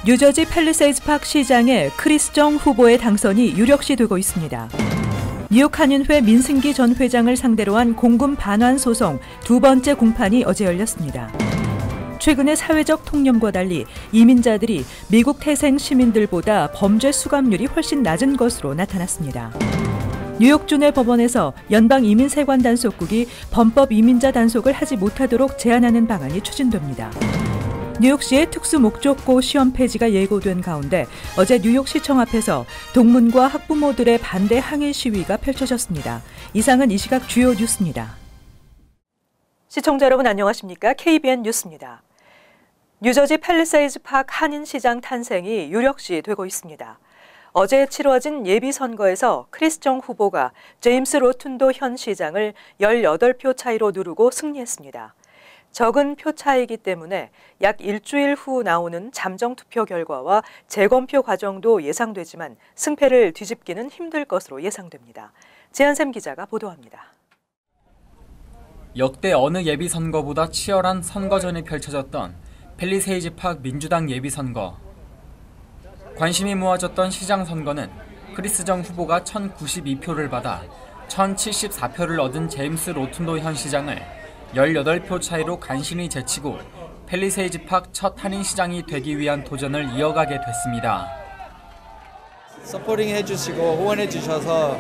뉴저지 팰리세이드 파크 시장의 크리스 정 후보의 당선이 유력시 되고 있습니다. 뉴욕 한인회 민승기 전 회장을 상대로 한 공금 반환 소송 두 번째 공판이 어제 열렸습니다. 최근의 사회적 통념과 달리 이민자들이 미국 태생 시민들보다 범죄 수감률이 훨씬 낮은 것으로 나타났습니다. 뉴욕주내 법원에서 연방이민세관 단속국이 범법 이민자 단속을 하지 못하도록 제한하는 방안이 추진됩니다. 뉴욕시의 특수목적고 시험 폐지가 예고된 가운데 어제 뉴욕시청 앞에서 동문과 학부모들의 반대 항의 시위가 펼쳐졌습니다. 이상은 이 시각 주요 뉴스입니다. 시청자 여러분 안녕하십니까? KBN 뉴스입니다. 뉴저지 팰리세이드 파크 한인시장 탄생이 유력시 되고 있습니다. 어제 치러진 예비선거에서 크리스 정 후보가 제임스 로툰도 현 시장을 18표 차이로 누르고 승리했습니다. 적은 표 차이이기 때문에 약 일주일 후 나오는 잠정투표 결과와 재검표 과정도 예상되지만 승패를 뒤집기는 힘들 것으로 예상됩니다. 지한샘 기자가 보도합니다. 역대 어느 예비선거보다 치열한 선거전이 펼쳐졌던 팰리세이드 파크 민주당 예비선거. 관심이 모아졌던 시장 선거는 크리스 정 후보가 1092표를 받아 1074표를 얻은 제임스 로툰도 현 시장을 18표 차이로 간신히 제치고 팰리세이드 파크 첫 한인 시장이 되기 위한 도전을 이어가게 됐습니다. 서포팅 해주시고 후원해 주셔서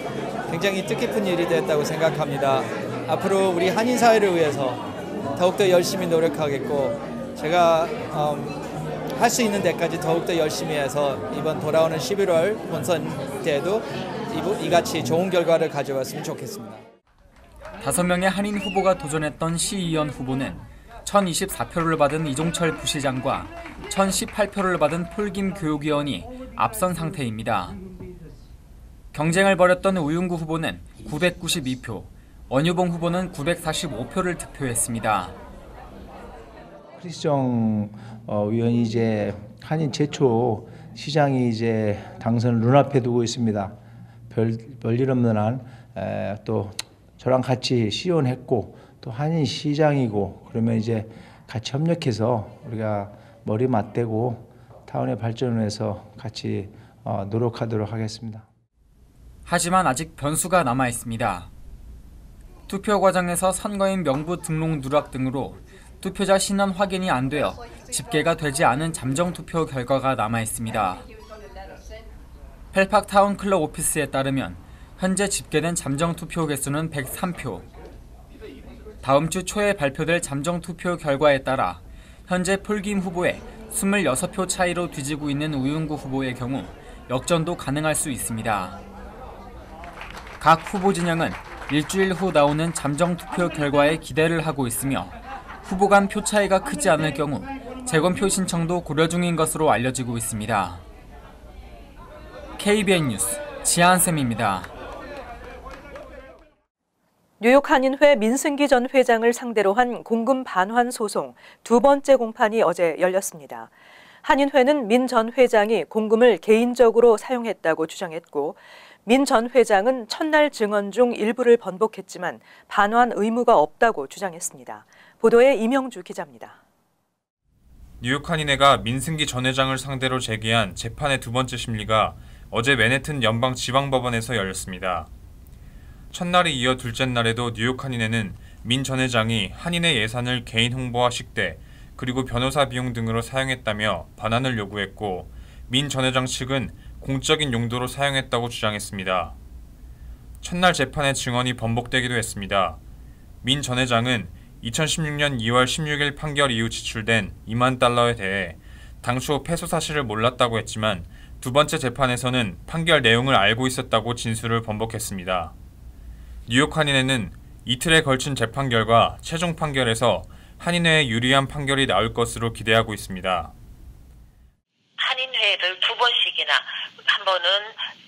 굉장히 뜻깊은 일이 됐다고 생각합니다. 앞으로 우리 한인 사회를 위해서 더욱더 열심히 노력하겠고 제가 할 수 있는 데까지 더욱더 열심히 해서 이번 돌아오는 11월 본선 때에도 이같이 좋은 결과를 가져왔으면 좋겠습니다. 5명의 한인 후보가 도전했던 시의원 후보는 1024표를 받은 이종철 부시장과 1018표를 받은 폴김 교육위원이 앞선 상태입니다. 경쟁을 벌였던 우윤구 후보는 992표, 원유봉 후보는 945표를 득표했습니다. 크리스 정 의원이 이제 한인 최초 시장이 이제 당선을 눈앞에 두고 있습니다. 별일 없는 한 또 저랑 같이 시연했고 또 한인 시장이고 그러면 이제 같이 협력해서 우리가 머리 맞대고 타운의 발전을 위해서 같이 노력하도록 하겠습니다. 하지만 아직 변수가 남아 있습니다. 투표 과정에서 선거인 명부 등록 누락 등으로 투표자 신원 확인이 안 되어 집계가 되지 않은 잠정투표 결과가 남아 있습니다. 펠팍 타운 클럽 오피스에 따르면 현재 집계된 잠정투표 개수는 103표. 다음 주 초에 발표될 잠정투표 결과에 따라 현재 폴김 후보의 26표 차이로 뒤지고 있는 우윤구 후보의 경우 역전도 가능할 수 있습니다. 각 후보 진영은 일주일 후 나오는 잠정투표 결과에 기대를 하고 있으며 후보 간 표 차이가 크지 않을 경우 재검표 신청도 고려 중인 것으로 알려지고 있습니다. KBN 뉴스 지한샘입니다. 뉴욕 한인회 민승기 전 회장을 상대로 한 공금 반환 소송 두 번째 공판이 어제 열렸습니다. 한인회는 민 전 회장이 공금을 개인적으로 사용했다고 주장했고 민 전 회장은 첫날 증언 중 일부를 번복했지만 반환 의무가 없다고 주장했습니다. 보도에 이명주 기자입니다. 뉴욕 한인회가 민승기 전 회장을 상대로 제기한 재판의 두 번째 심리가 어제 맨해튼 연방지방법원에서 열렸습니다. 첫날에 이어 둘째 날에도 뉴욕 한인회는 민 전 회장이 한인회 예산을 개인 홍보와 식대, 그리고 변호사 비용 등으로 사용했다며 반환을 요구했고 민 전 회장 측은 공적인 용도로 사용했다고 주장했습니다. 첫날 재판의 증언이 번복되기도 했습니다. 민 전 회장은 2016년 2월 16일 판결 이후 지출된 2만 달러에 대해 당초 패소 사실을 몰랐다고 했지만 두 번째 재판에서는 판결 내용을 알고 있었다고 진술을 번복했습니다. 뉴욕 한인회는 이틀에 걸친 재판 결과 최종 판결에서 한인회에 유리한 판결이 나올 것으로 기대하고 있습니다. 한인회를 두 번씩이나 한 번은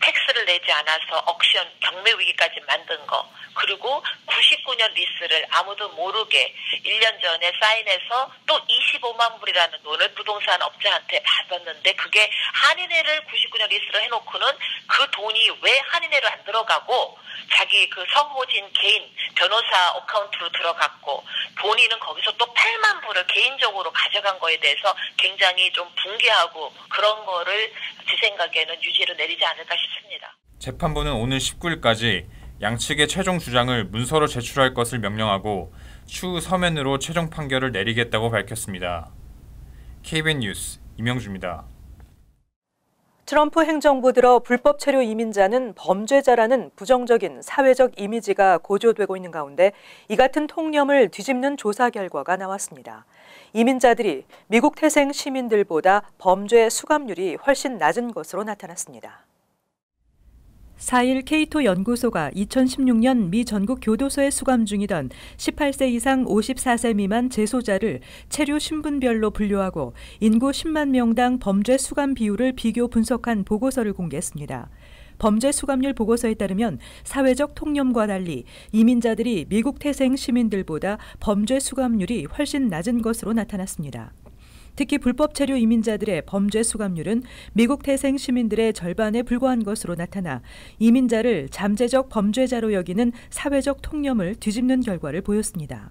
텍스를 내지 않아서 억션 경매 위기까지 만든 거, 그리고 99년 리스를 아무도 모르게 1년 전에 사인해서 또 25만 불이라는 돈을 부동산 업자한테 받았는데 그게 한인회를 99년 리스를 해놓고는 그 돈이 왜 한인회로 안 들어가고 자기 그 서호진 개인 변호사 어카운트로 들어갔고 본인은 거기서 또 8만 불을 개인적으로 가져간 거에 대해서 굉장히 좀 붕괴하고 그런 거를 제 생각에는 유죄를 내리지 않을까 싶습니다. 재판부는 오늘 19일까지 양측의 최종 주장을 문서로 제출할 것을 명령하고 추후 서면으로 최종 판결을 내리겠다고 밝혔습니다. KBN 뉴스 이명주입니다. 트럼프 행정부 들어 불법 체류 이민자는 범죄자라는 부정적인 사회적 이미지가 고조되고 있는 가운데 이 같은 통념을 뒤집는 조사 결과가 나왔습니다. 이민자들이 미국 태생 시민들보다 범죄 수감률이 훨씬 낮은 것으로 나타났습니다. 4일 케이토 연구소가 2016년 미 전국 교도소에 수감 중이던 18세 이상 54세 미만 재소자를 체류 신분별로 분류하고 인구 10만 명당 범죄 수감 비율을 비교 분석한 보고서를 공개했습니다. 범죄 수감률 보고서에 따르면 사회적 통념과 달리 이민자들이 미국 태생 시민들보다 범죄 수감률이 훨씬 낮은 것으로 나타났습니다. 특히 불법 체류 이민자들의 범죄 수감률은 미국 태생 시민들의 절반에 불과한 것으로 나타나 이민자를 잠재적 범죄자로 여기는 사회적 통념을 뒤집는 결과를 보였습니다.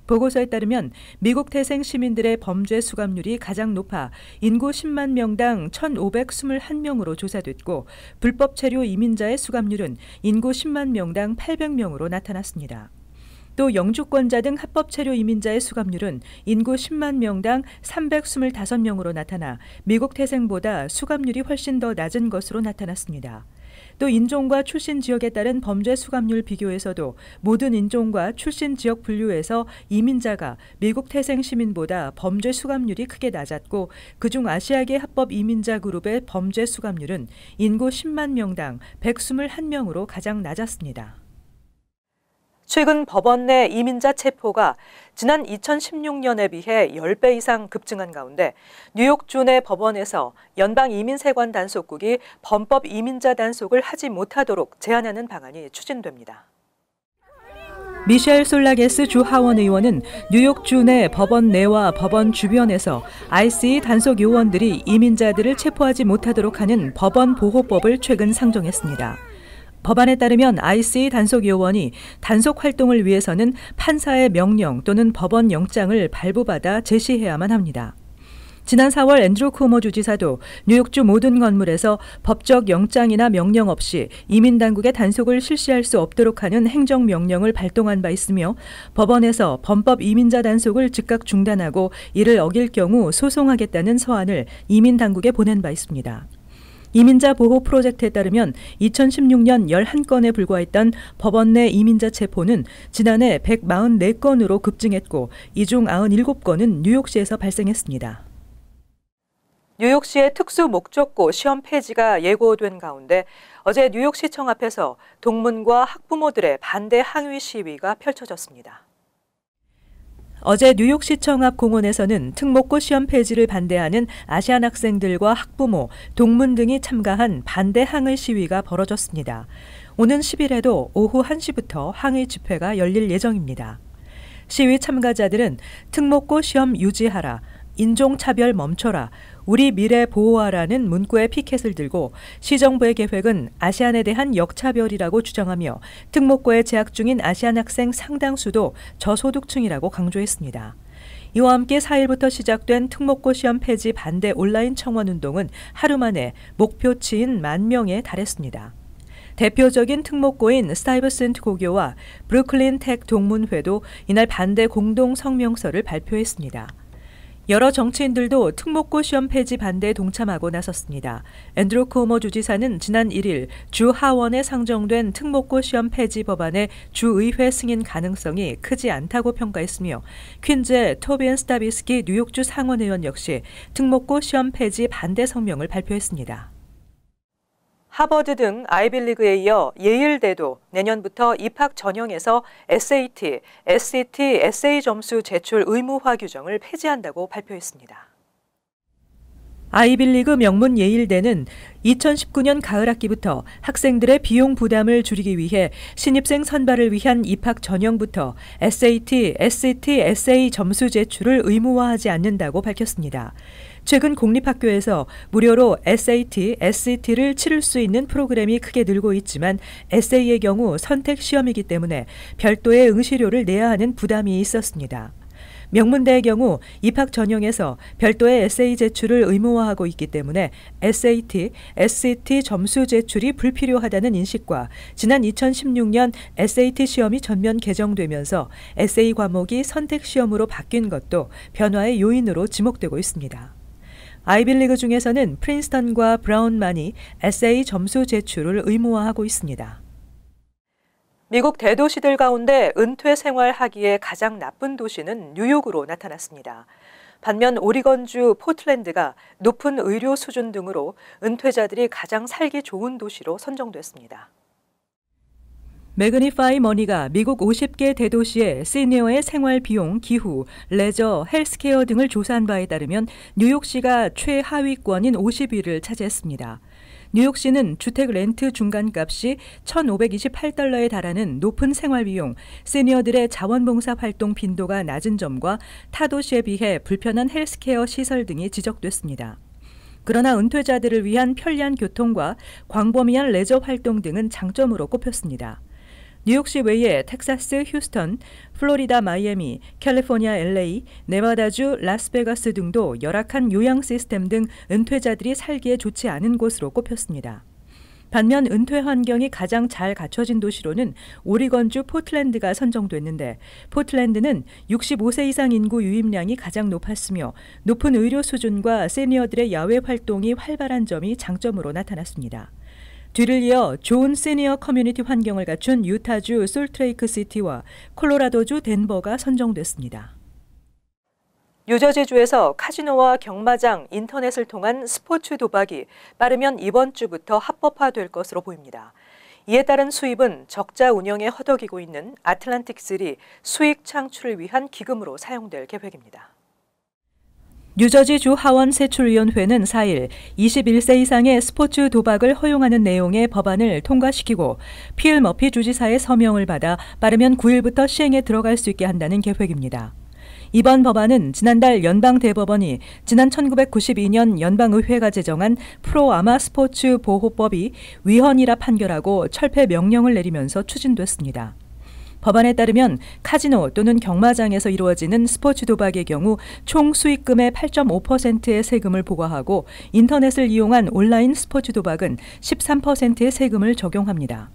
보고서에 따르면 미국 태생 시민들의 범죄 수감률이 가장 높아 인구 10만 명당 1,521명으로 조사됐고 불법 체류 이민자의 수감률은 인구 10만 명당 800명으로 나타났습니다. 또 영주권자 등 합법 체류 이민자의 수감률은 인구 10만 명당 325명으로 나타나 미국 태생보다 수감률이 훨씬 더 낮은 것으로 나타났습니다. 또 인종과 출신 지역에 따른 범죄 수감률 비교에서도 모든 인종과 출신 지역 분류에서 이민자가 미국 태생 시민보다 범죄 수감률이 크게 낮았고 그중 아시아계 합법 이민자 그룹의 범죄 수감률은 인구 10만 명당 121명으로 가장 낮았습니다. 최근 법원 내 이민자 체포가 지난 2016년에 비해 10배 이상 급증한 가운데 뉴욕주 내 법원에서 연방이민세관 단속국이 범법 이민자 단속을 하지 못하도록 제한하는 방안이 추진됩니다. 미셸 솔라게스 주 하원 의원은 뉴욕주 내 법원 내와 법원 주변에서 ICE 단속 요원들이 이민자들을 체포하지 못하도록 하는 법원 보호법을 최근 상정했습니다. 법안에 따르면 ICE 단속 요원이 단속 활동을 위해서는 판사의 명령 또는 법원 영장을 발부받아 제시해야만 합니다. 지난 4월 앤드루 쿠오모 주지사도 뉴욕주 모든 건물에서 법적 영장이나 명령 없이 이민당국의 단속을 실시할 수 없도록 하는 행정명령을 발동한 바 있으며 법원에서 범법 이민자 단속을 즉각 중단하고 이를 어길 경우 소송하겠다는 서한을 이민당국에 보낸 바 있습니다. 이민자 보호 프로젝트에 따르면 2016년 11건에 불과했던 법원 내 이민자 체포는 지난해 144건으로 급증했고 이 중 97건은 뉴욕시에서 발생했습니다. 뉴욕시의 특수 목적고 시험 폐지가 예고된 가운데 어제 뉴욕시청 앞에서 동문과 학부모들의 반대 항의 시위가 펼쳐졌습니다. 어제 뉴욕시청 앞 공원에서는 특목고 시험 폐지를 반대하는 아시안 학생들과 학부모, 동문 등이 참가한 반대 항의 시위가 벌어졌습니다. 오는 10일에도 오후 1시부터 항의 집회가 열릴 예정입니다. 시위 참가자들은 특목고 시험 유지하라, 인종차별 멈춰라, 우리 미래 보호하라는 문구의 피켓을 들고 시정부의 계획은 아시안에 대한 역차별이라고 주장하며 특목고에 재학 중인 아시안 학생 상당수도 저소득층이라고 강조했습니다. 이와 함께 4일부터 시작된 특목고 시험 폐지 반대 온라인 청원 운동은 하루 만에 목표치인 10,000명에 달했습니다. 대표적인 특목고인 스타이버센트 고교와 브루클린 텍 동문회도 이날 반대 공동 성명서를 발표했습니다. 여러 정치인들도 특목고 시험 폐지 반대에 동참하고 나섰습니다. 앤드루 쿠오모 주지사는 지난 1일 주 하원에 상정된 특목고 시험 폐지 법안의 주의회 승인 가능성이 크지 않다고 평가했으며 퀸즈의 토비엔 스타비스키 뉴욕주 상원의원 역시 특목고 시험 폐지 반대 성명을 발표했습니다. 하버드 등 아이빌리그에 이어 예일대도 내년부터 입학 전형에서 SAT, SAT, 에세이 점수 제출 의무화 규정을 폐지한다고 발표했습니다. 아이빌리그 명문 예일대는 2019년 가을 학기부터 학생들의 비용 부담을 줄이기 위해 신입생 선발을 위한 입학 전형부터 SAT, SAT, essay 점수 제출을 의무화하지 않는다고 밝혔습니다. 최근 공립학교에서 무료로 SAT, SAT를 치를 수 있는 프로그램이 크게 늘고 있지만 에세이의 경우 선택 시험이기 때문에 별도의 응시료를 내야 하는 부담이 있었습니다. 명문대의 경우 입학 전형에서 별도의 에세이 제출을 의무화하고 있기 때문에 SAT, SAT 점수 제출이 불필요하다는 인식과 지난 2016년 SAT 시험이 전면 개정되면서 에세이 과목이 선택 시험으로 바뀐 것도 변화의 요인으로 지목되고 있습니다. 아이빌리그 중에서는 프린스턴과 브라운만이 에세이 점수 제출을 의무화하고 있습니다. 미국 대도시들 가운데 은퇴 생활하기에 가장 나쁜 도시는 뉴욕으로 나타났습니다. 반면 오리건주 포틀랜드가 높은 의료 수준 등으로 은퇴자들이 가장 살기 좋은 도시로 선정됐습니다. 매그니파이 머니가 미국 50개 대도시의 시니어의 생활 비용, 기후, 레저, 헬스케어 등을 조사한 바에 따르면 뉴욕시가 최하위권인 50위를 차지했습니다. 뉴욕시는 주택 렌트 중간값이 $1,528에 달하는 높은 생활비용, 시니어들의 자원봉사 활동 빈도가 낮은 점과 타 도시에 비해 불편한 헬스케어 시설 등이 지적됐습니다. 그러나 은퇴자들을 위한 편리한 교통과 광범위한 레저 활동 등은 장점으로 꼽혔습니다. 뉴욕시 외에 텍사스, 휴스턴, 플로리다, 마이애미, 캘리포니아, LA, 네바다주, 라스베가스 등도 열악한 요양 시스템 등 은퇴자들이 살기에 좋지 않은 곳으로 꼽혔습니다. 반면 은퇴 환경이 가장 잘 갖춰진 도시로는 오리건주 포틀랜드가 선정됐는데 포틀랜드는 65세 이상 인구 유입량이 가장 높았으며 높은 의료 수준과 시니어들의 야외 활동이 활발한 점이 장점으로 나타났습니다. 뒤를 이어 좋은 시니어 커뮤니티 환경을 갖춘 유타주 솔트레이크 시티와 콜로라도주 덴버가 선정됐습니다. 뉴저지주에서 카지노와 경마장, 인터넷을 통한 스포츠 도박이 빠르면 이번 주부터 합법화될 것으로 보입니다. 이에 따른 수입은 적자 운영에 허덕이고 있는 아틀란틱3 수익 창출을 위한 기금으로 사용될 계획입니다. 뉴저지주 하원세출위원회는 4일 21세 이상의 스포츠 도박을 허용하는 내용의 법안을 통과시키고 필 머피 주지사의 서명을 받아 빠르면 9일부터 시행에 들어갈 수 있게 한다는 계획입니다. 이번 법안은 지난달 연방대법원이 지난 1992년 연방의회가 제정한 프로아마 스포츠 보호법이 위헌이라 판결하고 철폐 명령을 내리면서 추진됐습니다. 법안에 따르면 카지노 또는 경마장에서 이루어지는 스포츠 도박의 경우 총 수익금의 8.5%의 세금을 부과하고 인터넷을 이용한 온라인 스포츠 도박은 13%의 세금을 적용합니다.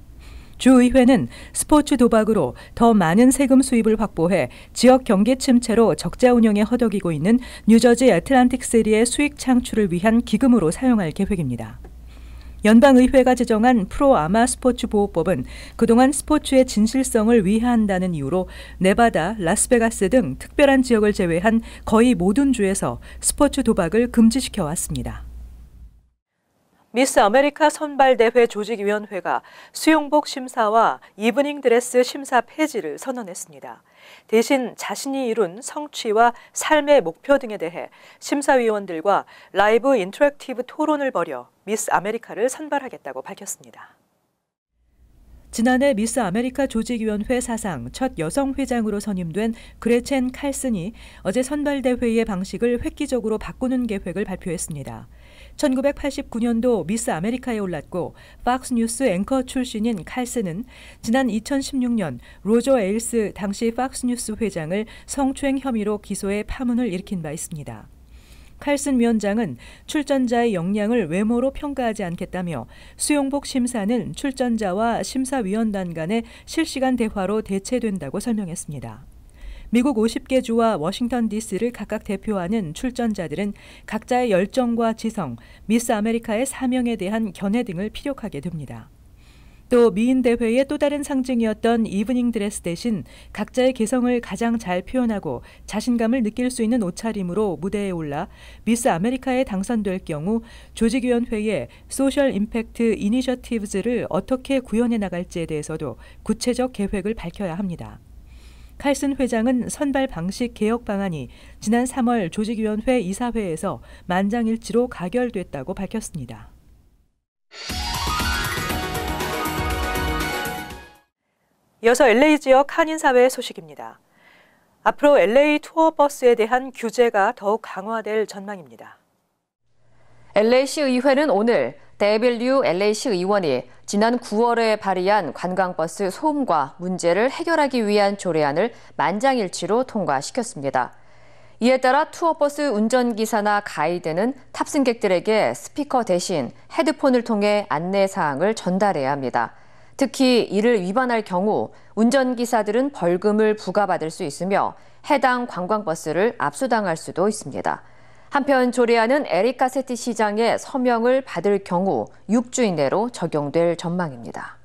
주의회는 스포츠 도박으로 더 많은 세금 수입을 확보해 지역 경기 침체로 적자 운영에 허덕이고 있는 뉴저지 애틀란틱시티의 수익 창출을 위한 기금으로 사용할 계획입니다. 연방의회가 제정한 프로아마 스포츠 보호법은 그동안 스포츠의 진실성을 위하한다는 이유로 네바다, 라스베가스 등 특별한 지역을 제외한 거의 모든 주에서 스포츠 도박을 금지시켜 왔습니다. 미스 아메리카 선발대회 조직위원회가 수영복 심사와 이브닝 드레스 심사 폐지를 선언했습니다. 대신 자신이 이룬 성취와 삶의 목표 등에 대해 심사위원들과 라이브 인터랙티브 토론을 벌여 미스 아메리카를 선발하겠다고 밝혔습니다. 지난해 미스 아메리카 조직위원회 사상 첫 여성 회장으로 선임된 그레첸 칼슨이 어제 선발대회의 방식을 획기적으로 바꾸는 계획을 발표했습니다. 1989년도 미스 아메리카에 올랐고 팍스뉴스 앵커 출신인 칼슨은 지난 2016년 로저 에일스 당시 팍스뉴스 회장을 성추행 혐의로 기소해 파문을 일으킨 바 있습니다. 칼슨 위원장은 출전자의 역량을 외모로 평가하지 않겠다며 수용복 심사는 출전자와 심사위원단 간의 실시간 대화로 대체된다고 설명했습니다. 미국 50개 주와 워싱턴 DC를 각각 대표하는 출전자들은 각자의 열정과 지성, 미스 아메리카의 사명에 대한 견해 등을 피력하게 됩니다. 또 미인 대회의 또 다른 상징이었던 이브닝 드레스 대신 각자의 개성을 가장 잘 표현하고 자신감을 느낄 수 있는 옷차림으로 무대에 올라 미스 아메리카에 당선될 경우 조직위원회의 소셜 임팩트 이니셔티브즈를 어떻게 구현해 나갈지에 대해서도 구체적 계획을 밝혀야 합니다. 칼슨 회장은 선발 방식 개혁 방안이 지난 3월 조직위원회 이사회에서 만장일치로 가결됐다고 밝혔습니다. 이어서 LA 지역 한인사회 소식입니다. 앞으로 LA 투어버스에 대한 규제가 더욱 강화될 전망입니다. LA시 의회는 오늘 데빌 류 LA시 의원이 지난 9월에 발의한 관광버스 소음과 문제를 해결하기 위한 조례안을 만장일치로 통과시켰습니다. 이에 따라 투어버스 운전기사나 가이드는 탑승객들에게 스피커 대신 헤드폰을 통해 안내사항을 전달해야 합니다. 특히 이를 위반할 경우 운전기사들은 벌금을 부과받을 수 있으며 해당 관광버스를 압수당할 수도 있습니다. 한편 조례안은 에릭 가세티 시장의 서명을 받을 경우 6주 이내로 적용될 전망입니다.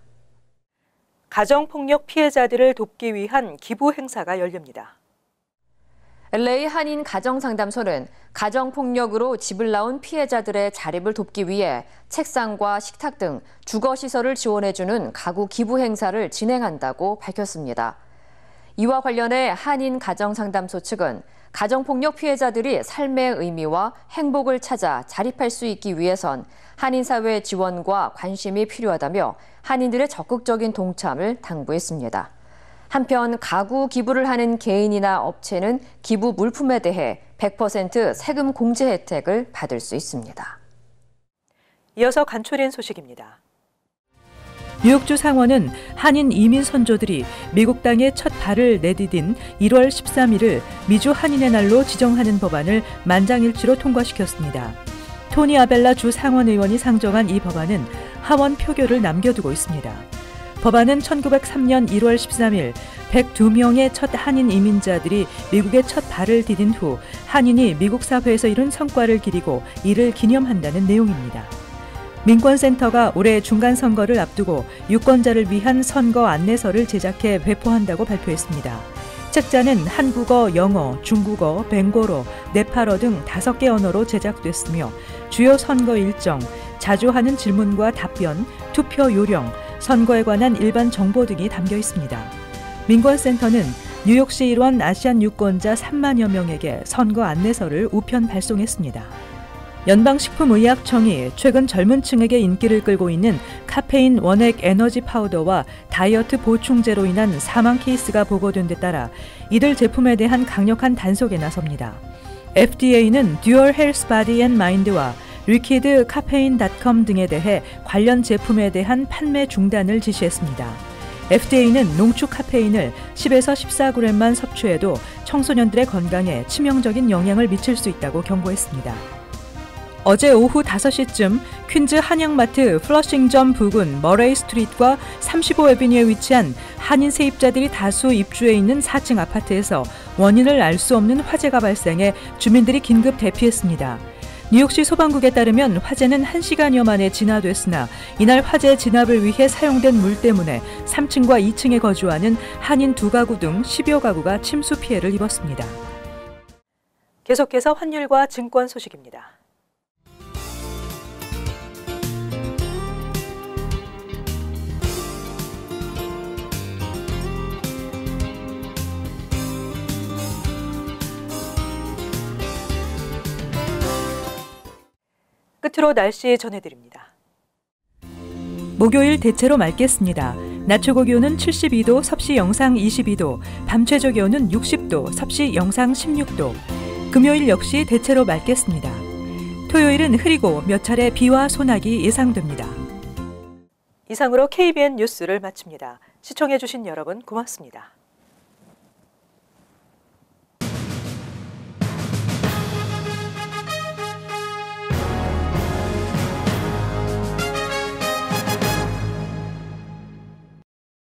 가정폭력 피해자들을 돕기 위한 기부 행사가 열립니다. LA 한인 가정상담소는 가정폭력으로 집을 나온 피해자들의 자립을 돕기 위해 책상과 식탁 등 주거시설을 지원해주는 가구 기부 행사를 진행한다고 밝혔습니다. 이와 관련해 한인 가정상담소 측은 가정폭력 피해자들이 삶의 의미와 행복을 찾아 자립할 수 있기 위해선 한인사회의 지원과 관심이 필요하다며 한인들의 적극적인 동참을 당부했습니다. 한편 가구 기부를 하는 개인이나 업체는 기부 물품에 대해 100% 세금 공제 혜택을 받을 수 있습니다. 이어서 간추린 소식입니다. 뉴욕주 상원은 한인 이민 선조들이 미국 땅에 첫 발을 내디딘 1월 13일을 미주 한인의 날로 지정하는 법안을 만장일치로 통과시켰습니다. 토니 아벨라 주 상원 의원이 상정한 이 법안은 하원 표결을 남겨두고 있습니다. 법안은 1903년 1월 13일 102명의 첫 한인 이민자들이 미국에 첫 발을 디딘 후 한인이 미국 사회에서 이룬 성과를 기리고 이를 기념한다는 내용입니다. 민권센터가 올해 중간선거를 앞두고 유권자를 위한 선거 안내서를 제작해 배포한다고 발표했습니다. 책자는 한국어, 영어, 중국어, 벵고로, 네팔어 등 5개 언어로 제작됐으며 주요 선거 일정, 자주 하는 질문과 답변, 투표 요령, 선거에 관한 일반 정보 등이 담겨 있습니다. 민권센터는 뉴욕시 일원 아시안 유권자 3만여 명에게 선거 안내서를 우편 발송했습니다. 연방식품의약청이 최근 젊은 층에게 인기를 끌고 있는 카페인 원액 에너지 파우더와 다이어트 보충제로 인한 사망 케이스가 보고된 데 따라 이들 제품에 대한 강력한 단속에 나섭니다. FDA는 듀얼 헬스 바디 앤 마인드와 리퀴드 카페인.com 등에 대해 관련 제품에 대한 판매 중단을 지시했습니다. FDA는 농축 카페인을 10에서 14g만 섭취해도 청소년들의 건강에 치명적인 영향을 미칠 수 있다고 경고했습니다. 어제 오후 5시쯤 퀸즈 한양마트 플러싱점 부근 머레이 스트리트과 35에비뉴에 위치한 한인 세입자들이 다수 입주해 있는 4층 아파트에서 원인을 알 수 없는 화재가 발생해 주민들이 긴급 대피했습니다. 뉴욕시 소방국에 따르면 화재는 1시간여 만에 진화됐으나 이날 화재 진압을 위해 사용된 물 때문에 3층과 2층에 거주하는 한인 2가구 등 10여 가구가 침수 피해를 입었습니다. 계속해서 환율과 증권 소식입니다. 끝으로 날씨 전해드립니다. 목요일 대체로 맑겠습니다. 낮 최고 기온은 72도, 섭씨 영상 22도, 밤 최저 기온은 60도, 섭씨 영상 16도. 금요일 역시 대체로 맑겠습니다. 토요일은 흐리고 몇 차례 비와 소나기 예상됩니다. 이상으로 KBN 뉴스를 마칩니다. 시청해주신 여러분 고맙습니다.